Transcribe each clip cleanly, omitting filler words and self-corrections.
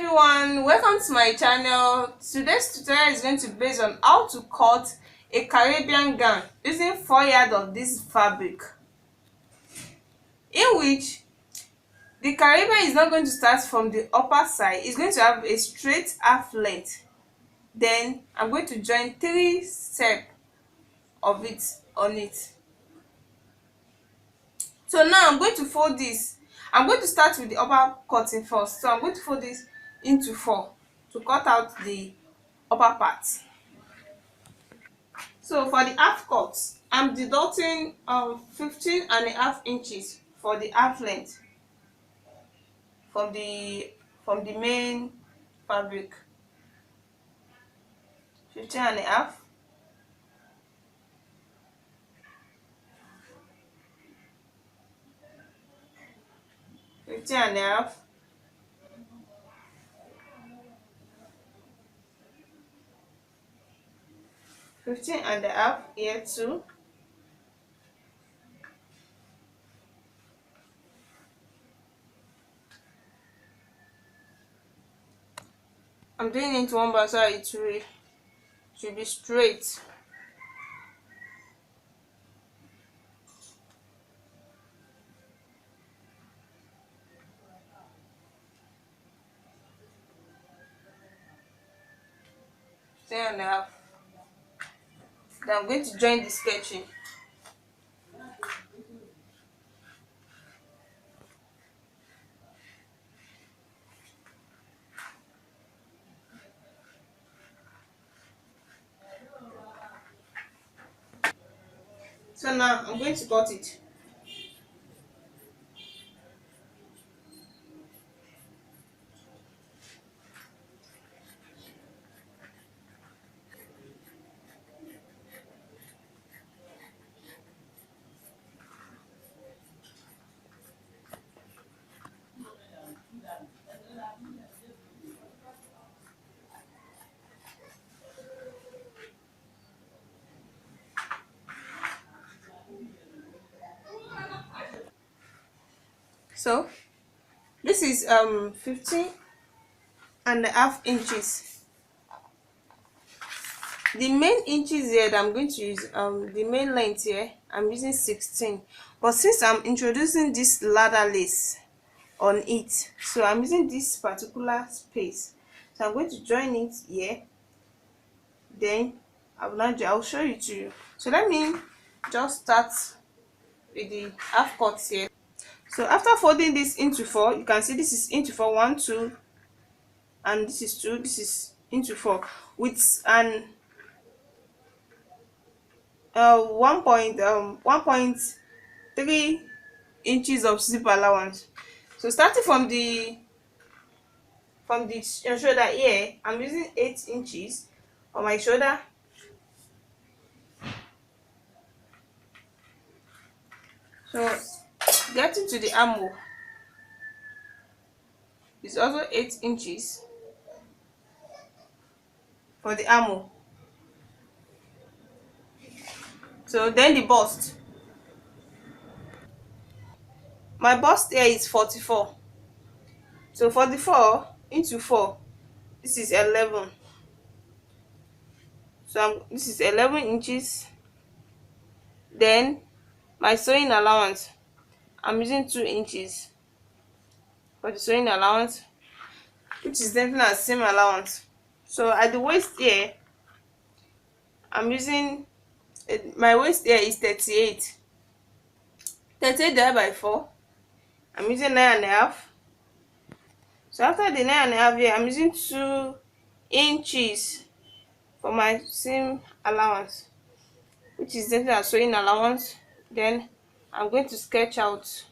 everyone, welcome to my channel. Today's tutorial is going to be based on how to cut a Caribbean gown using 4 yards of this fabric, in which the Caribbean is not going to start from the upper side. It's going to have a straight half length. Then I'm going to join 3 steps of it on it. So now I'm going to fold this. I'm going to start with the upper cutting first. So I'm going to fold this into 4 to cut out the upper part. So for the half cut, I'm deducting 15.5 inches for the half length from the main fabric. 15.5. 15.5. 15.5 here too. I'm doing it one by so it should be straight. Then I'm going to join the sketching. So now I'm going to cut it. So this is 15.5 inches. The main inches here that I'm going to use, the main length here, I'm using 16. But since I'm introducing this ladder lace on it, so I'm using this particular space. So I'm going to join it here. Then I'll show you to you. So let me just start with the half cut here. So after folding this into 4, you can see this is into 4, 1, 2, and this is 2. This is into 4 with an 1.3 inches of zip allowance. So starting from the shoulder here, I'm using 8 inches on my shoulder. So getting to the armhole is also 8 inches for the armhole. So then the bust. My bust here is 44. So 44 into 4, this is 11. So this is 11 inches. Then my sewing allowance, I'm using 2 inches for the sewing allowance, which is definitely the same allowance. So at the waist here, I'm using my waist here is 38. 38 divided by 4, I'm using 9.5. So after the 9.5 here, I'm using 2 inches for my seam allowance, which is definitely a sewing allowance. Then I'm going to sketch out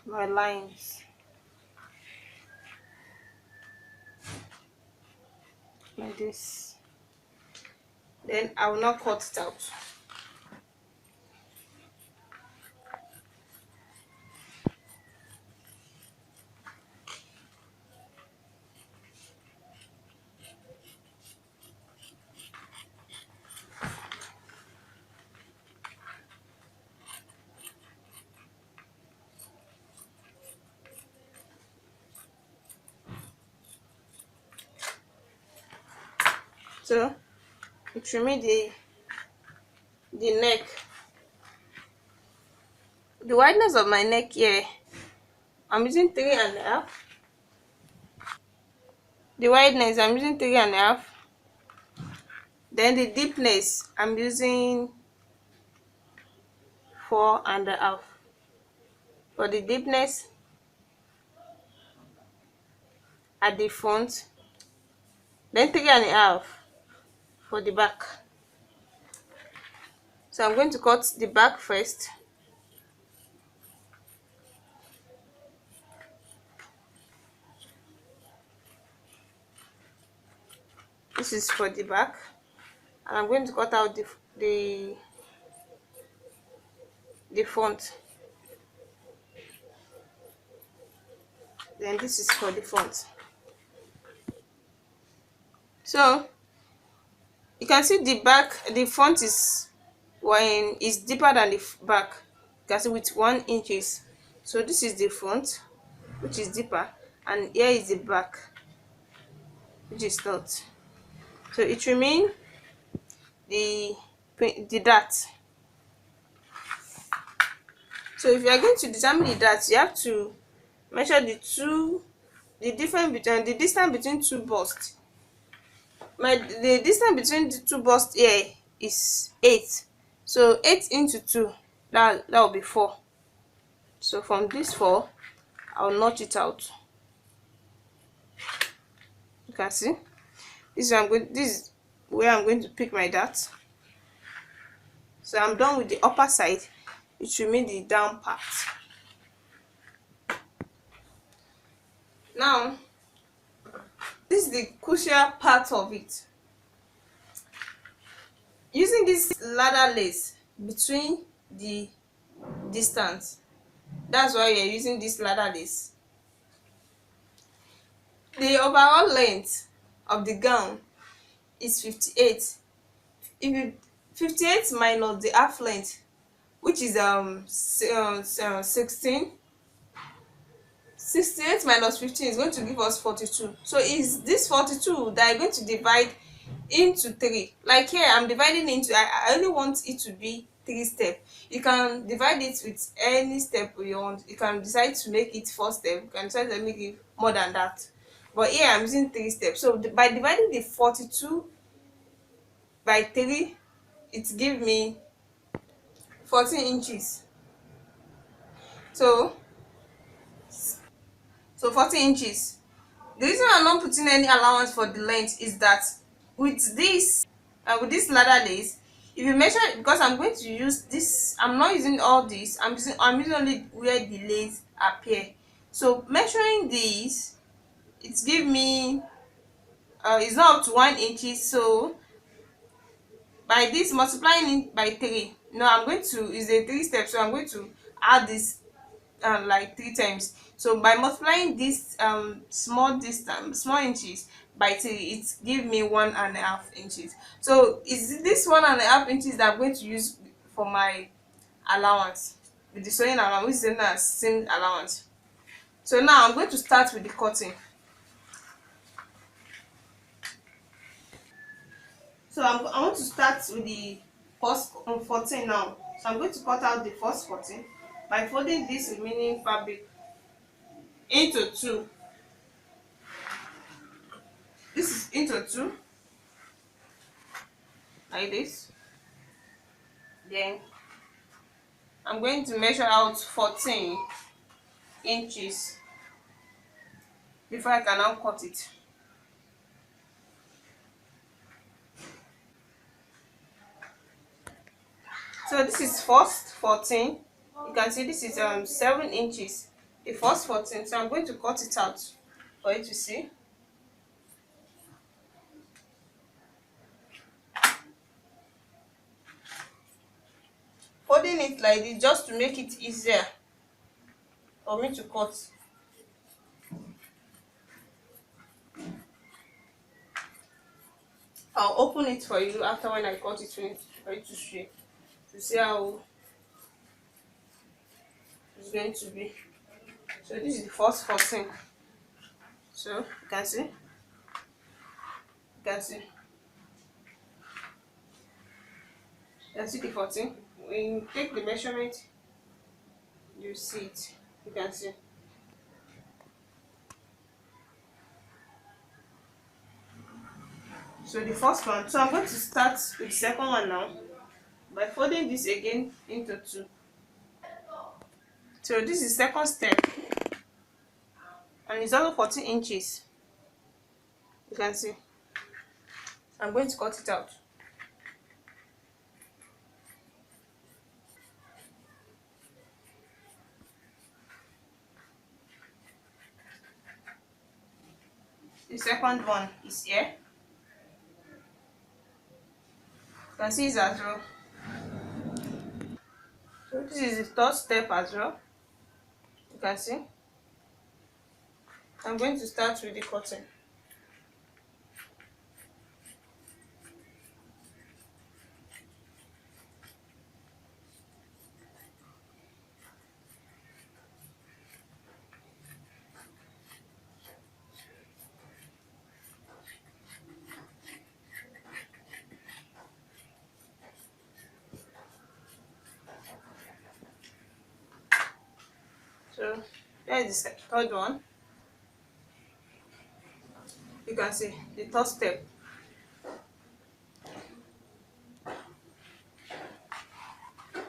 my lines like this. Then I will not cut it out. So it remain the neck. The wideness of my neck here, I'm using 3.5. The wideness, I'm using 3.5. Then the deepness, I'm using 4.5 for the deepness at the front, then 3.5 for the back. So I'm going to cut the back first. This is for the back, and I'm going to cut out the the front. Then this is for the front. So you can see the back, the front is when is deeper than the back. You can see with 1 inches. So this is the front, which is deeper, and here is the back, which is not. So it remains the dart. So if you are going to determine the dart, you have to measure the difference between the distance between two busts. The distance between the two busts here is 8. So 8 into 2, that will be 4. So from this 4, I'll notch it out. You can see this is where I'm going to pick my dart. So I'm done with the upper side. It remains the down part. Now this is the crucial part of it. Using this ladder lace between the distance, that's why you're using this ladder lace. The overall length of the gown is 58. If you 58 minus the half length, which is 16, 68 minus 15 is going to give us 42. So is this 42 that I'm going to divide into 3. Like here, I'm dividing into, I only want it to be 3 steps. You can divide it with any step you want. You can decide to make it 4 steps. You can decide to make it more than that. But here I'm using 3 steps. So by dividing the 42 by 3, it gives me 14 inches. So 14 inches. The reason I'm not putting any allowance for the length is that with this ladder lace, if you measure, because I'm going to use this, I'm not using all this, I'm using only where the lace appear. So measuring this, it give me it's not up to 1 inches. So by this, multiplying it by 3, no, I'm going to use a 3 steps, so I'm going to add this like 3 times. So by multiplying this small distance, small inches by 3, it give me 1.5 inches. So is this 1.5 inches that I'm going to use for my allowance, with the sewing allowance, which is known as seam allowance. So now I'm going to start with the cutting. So I want to start with the first 14 now. So I'm going to cut out the first 14 by folding this remaining fabric into 2. This is into 2, like this. Then I'm going to measure out 14 inches before I can now cut it. So this is first 14. You can see this is 7 inches. The first 14. So I'm going to cut it out for you to see. Folding it like this just to make it easier for me to cut. I'll open it for you after when I cut it for you to see how it's going to be. So this is the first 14. So you can see. can see the 14. When you take the measurement, you see it. You can see. So the first one. So I'm going to start with the second one now by folding this again into two. So this is second step, and it's also 14 inches. You can see. I'm going to cut it out. The second one is here. You can see it's as well. So this is the third step as well. You can see. I'm going to start with the cutting. So there is the third one. You can see the third step.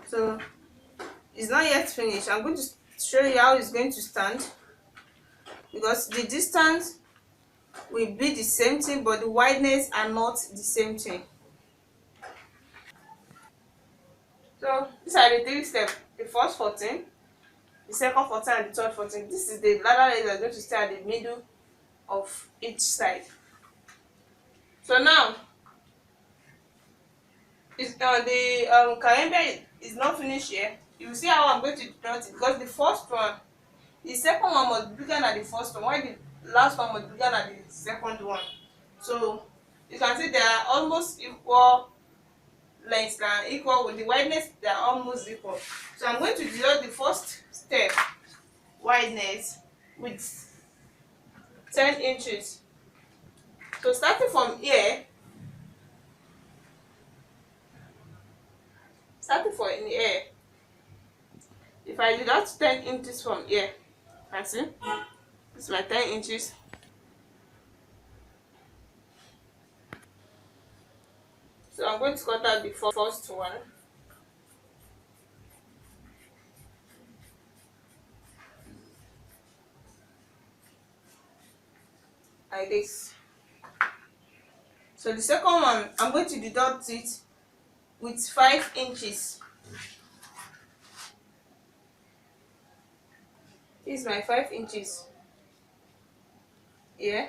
So it's not yet finished. I'm going to show you how it's going to stand, because the distance will be the same thing, but the wideness are not the same thing. So these are the three steps. The first 14, the second 14, and the third 14. This is the ladder leg that's going to stay at the middle of each side. So now it's the calendar is not finished here. You will see how I'm going to dot it, because the first one, the second one must be bigger than the first one, while the last one must be bigger than the second one. So you can see they are almost equal lengths, and equal with the wideness, they are almost equal. So I'm going to denote the first step wideness with 10 inches. So starting from here, if I deduct 10 inches from here, can see this is my 10 inches. So I'm going to cut out the first one. Like this. So the second one, I'm going to deduct it with 5 inches. This is my 5 inches. Yeah.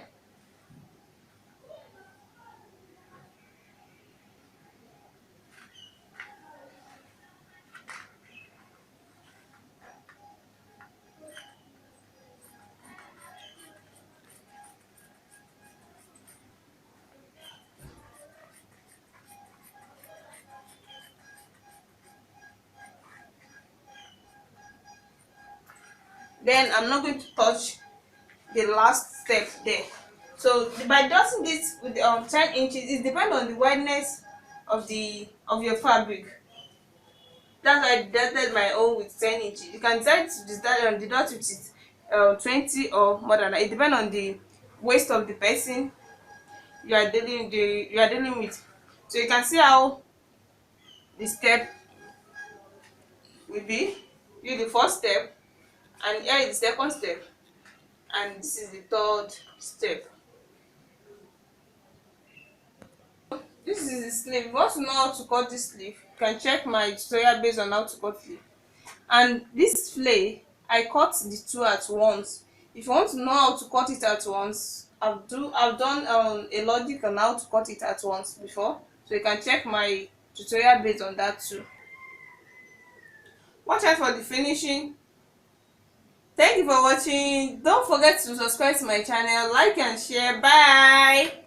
Then I'm not going to touch the last step there. So by dotting this with 10 inches, it depends on the wideness of your fabric. That's why I dotted my own with 10 inches. You can decide to deduct with it 20 or more than that. It depends on the waist of the person you are dealing with. So you can see how the step will be. This is the first step, and here is the second step, and this is the third step. This is the sleeve. If you want to know how to cut this sleeve, you can check my tutorial based on how to cut sleeve. And this flay, I cut the two at once. If you want to know how to cut it at once, I've done a logic on how to cut it at once before, so you can check my tutorial based on that too. Watch out for the finishing. Thank you for watching. Don't forget to subscribe to my channel, like and share. Bye.